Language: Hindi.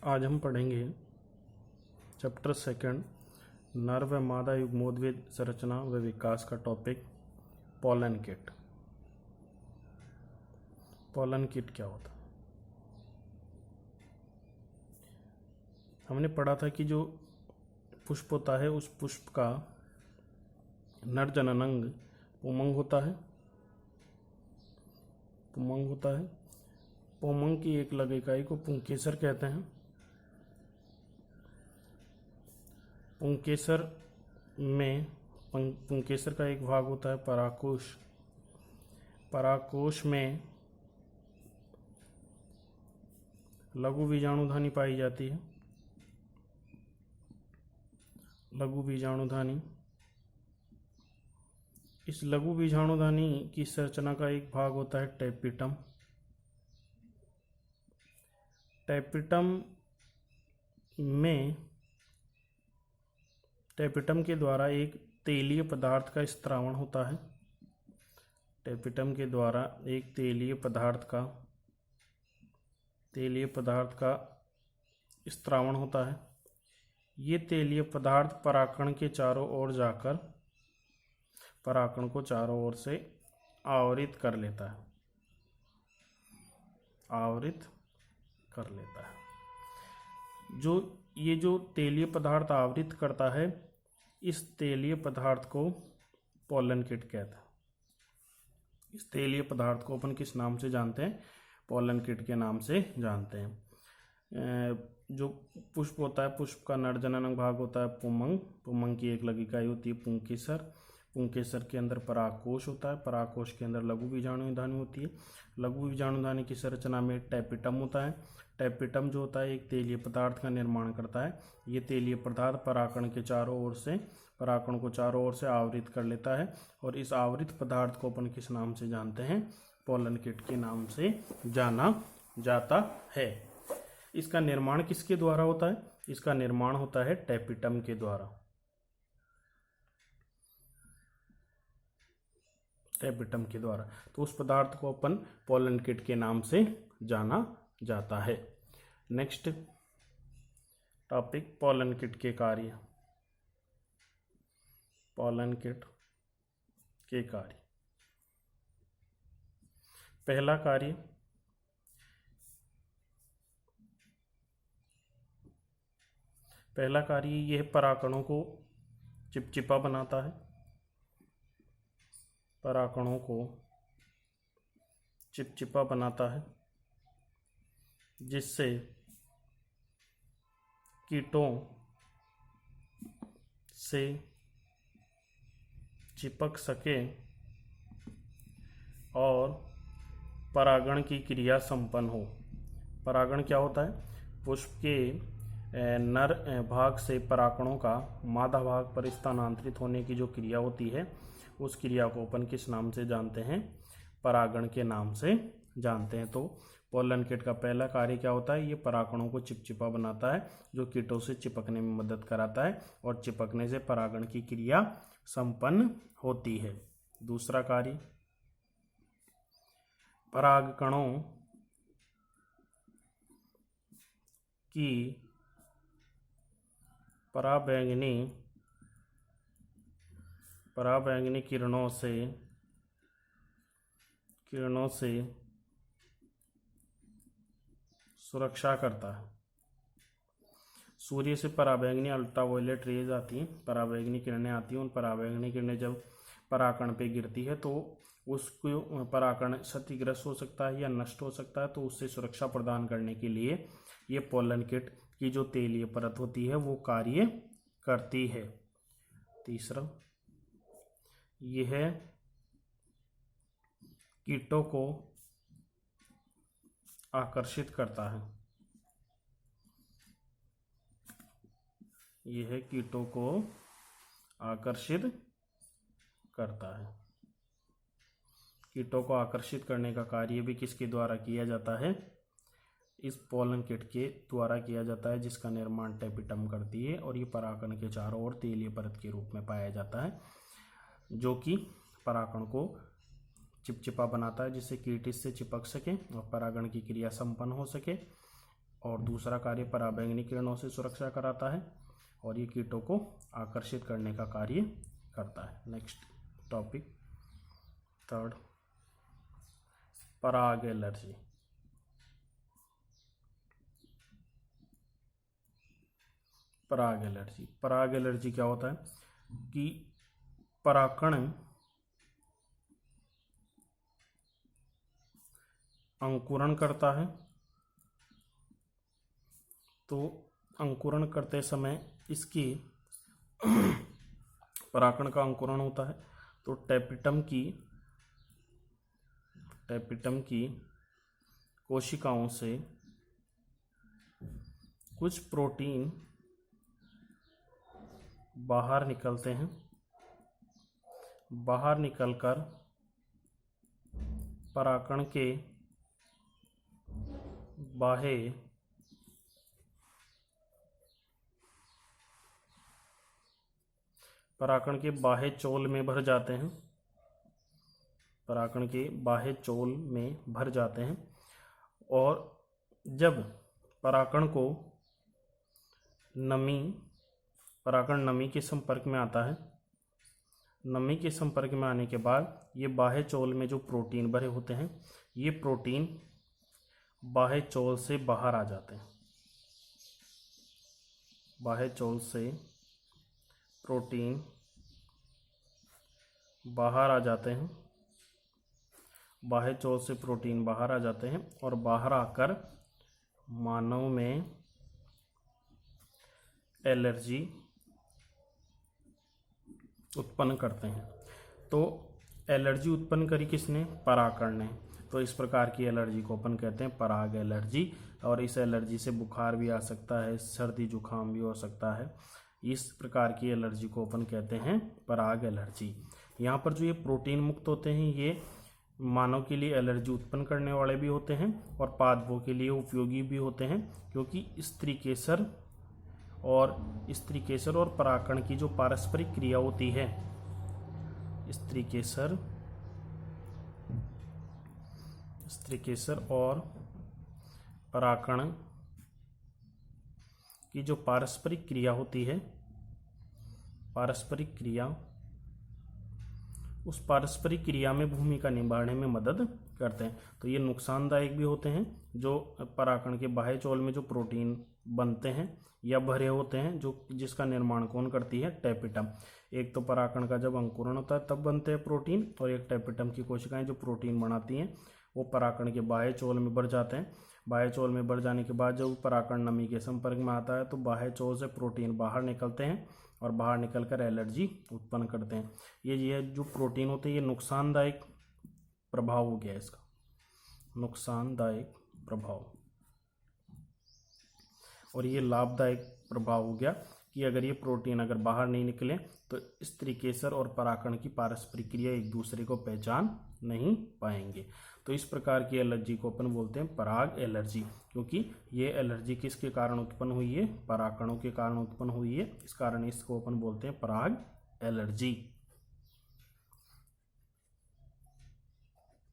आज हम पढ़ेंगे चैप्टर सेकंड नर व मादा युग्मोद्भिद संरचना व विकास का topic pollen kit. Pollen kit क्या होता है? हमने पढ़ा था कि जो पुष्प होता है उस पुष्प का नर जननांग पुंमंग होता है। पुंमंग की एक लग इकाई को पुंकेसर कहते हैं। पुंकेसर का एक भाग होता है पराकोश। पराकोश में लघु बीजाणुधानी पाई जाती है। लघु बीजाणुधानी, इस लघु बीजाणुधानी की संरचना का एक भाग होता है टैपिटम। टैपिटम के द्वारा एक तेलीय पदार्थ का स्त्रावण होता है। टैपिटम के द्वारा एक तेलीय पदार्थ का स्त्रावण होता है। ये तेलीय पदार्थ पराकण के चारों ओर जाकर पराकण को चारों ओर से आवरित कर लेता है। जो तेलीय पदार्थ आवरित करता है, इस तेलीय पदार्थ को पॉलन किट कहते हैं। इस तेलीय पदार्थ को अपन किस नाम से जानते हैं? पॉलन किट के नाम से जानते हैं। जो पुष्प होता है, पुष्प का नर जननांग भाग होता है पुंमंग। पुंमंग की एक लघु इकाई होती है पुंकेसर। पुंकेसर के अंदर परागकोश होता है। परागकोश के अंदर लघु बीजाणुधानी होती है। लघु बीजाणुधानी की संरचना में टैपिटम होता है। टैपिटम जो होता है एक तेलीय पदार्थ का निर्माण करता है। ये तेलीय पदार्थ पराकण को चारों ओर से आवरित कर लेता है और इस आवरित पदार्थ को अपन किस नाम से जानते हैं? पॉलन किट के नाम से जाना जाता है। इसका निर्माण किसके द्वारा होता है? इसका निर्माण होता है टैपिटम के द्वारा। तो उस पदार्थ को अपन पॉलन किट के नाम से जाना जाता है। नेक्स्ट टॉपिक पॉलन किट के कार्य। पॉलन किट के कार्य। पहला कार्य यह पराकणों को चिपचिपा बनाता है। पराकणों को चिपचिपा बनाता है जिससे कीटों से चिपक सके और परागण की क्रिया संपन्न हो। परागण क्या होता है? पुष्प के नर भाग से परागणों का मादा भाग पर स्थानांतरित होने की जो क्रिया होती है, उस क्रिया को अपन किस नाम से जानते हैं? परागण के नाम से जानते हैं। तो पॉलन किट का पहला कार्य क्या होता है? ये परागणों को चिपचिपा बनाता है जो कीटों से चिपकने में मदद कराता है और चिपकने से परागण की क्रिया संपन्न होती है। दूसरा कार्य परागकणों की पराबैंगनी किरणों से सुरक्षा करता है। सूर्य से पराबैंगनी अल्ट्रावायलेट रेज आती हैं, पराबैंगनी किरणें आती हैं। उन पराबैंगनी किरणें जब पराकण पे गिरती है तो उसको पराकण क्षतिग्रस्त हो सकता है या नष्ट हो सकता है। तो उससे सुरक्षा प्रदान करने के लिए ये पॉलन किट की जो तेलीय परत होती है वो कार्य करती है। तीसरा, यह कीटों को आकर्षित करता है। यह कीटों को आकर्षित करता है। कीटों को आकर्षित करने का कार्य भी किसके द्वारा किया जाता है? इस पॉलन किट के द्वारा किया जाता है, जिसका निर्माण टैपिटम करती है और ये पराकण के चारों ओर तेलीय परत के रूप में पाया जाता है जो कि पराकण को चिपचिपा बनाता है जिससे कीट इससे चिपक सके और परागण की क्रिया संपन्न हो सके और दूसरा कार्य पराबैंगनी किरणों से सुरक्षा कराता है और ये कीटों को आकर्षित करने का कार्य करता है। नेक्स्ट टॉपिक थर्ड, पराग एलर्जी। पराग एलर्जी क्या होता है कि परागकण अंकुरण करता है, तो अंकुरण करते समय इसकी परागकण का अंकुरण होता है, तो टेपिटम की कोशिकाओं से कुछ प्रोटीन बाहर निकलते हैं, बाहर निकलकर परागकण के बाह्य चोल में भर जाते हैं, परागकण के बाह्य चोल में भर जाते हैं। और जब परागकण नमी के संपर्क में आता है, नमी के संपर्क में आने के बाद ये बाह्य चोल में जो प्रोटीन भरे होते हैं, ये प्रोटीन बाह्य चोल से बाहर आ जाते हैं, बाह्य चोल से प्रोटीन बाहर आ जाते हैं, बाह्य चोल से प्रोटीन बाहर आ जाते हैं और बाहर आकर मानव में एलर्जी उत्पन्न करते हैं। तो एलर्जी उत्पन्न करी किसने? परागकण ने। तो इस प्रकार की एलर्जी को अपन कहते हैं पराग एलर्जी। और इस एलर्जी से बुखार भी आ सकता है, सर्दी जुकाम भी हो सकता है। इस प्रकार की एलर्जी को अपन कहते हैं पराग एलर्जी। यहाँ पर जो ये प्रोटीन मुक्त होते हैं, ये मानव के लिए एलर्जी उत्पन्न करने वाले भी होते हैं और पादपों के लिए उपयोगी भी होते हैं, क्योंकि स्त्रीकेसर और परागकण की जो पारस्परिक क्रिया होती है, स्त्रीकेसर और परागकण की जो पारस्परिक क्रिया होती है, उस पारस्परिक क्रिया में भूमिका निभाने में मदद करते हैं। तो ये नुकसानदायक भी होते हैं। जो परागकण के बाह्य चोल में जो प्रोटीन बनते हैं या भरे होते हैं, जिसका निर्माण कौन करती है? टेपिटम। एक तो परागकण का जब अंकुरण होता है तब बनते हैं प्रोटीन, और एक टेपिटम की कोशिकाएं जो प्रोटीन बनाती हैं वो परागकण के बाह्य चोल में बढ़ जाते हैं। बाह्य चोल में बढ़ जाने के बाद जब परागकण नमी के संपर्क में आता है तो बाह्य चोल से प्रोटीन बाहर निकलते हैं और बाहर निकलकर एलर्जी उत्पन्न करते हैं। ये जो प्रोटीन होते हैं, ये नुकसानदायक प्रभाव हो गया इसका, नुकसानदायक प्रभाव। और ये लाभदायक प्रभाव हो गया कि अगर ये प्रोटीन अगर बाहर नहीं निकले तो स्त्रीकेसर और परागकण की पारस्परिक क्रिया एक दूसरे को पहचान नहीं पाएंगे। तो इस प्रकार की एलर्जी को अपन बोलते हैं पराग एलर्जी, क्योंकि ये एलर्जी किसके कारण उत्पन्न हुई है? परागकणों के कारण उत्पन्न हुई है। इस कारण इसको अपन बोलते हैं पराग एलर्जी।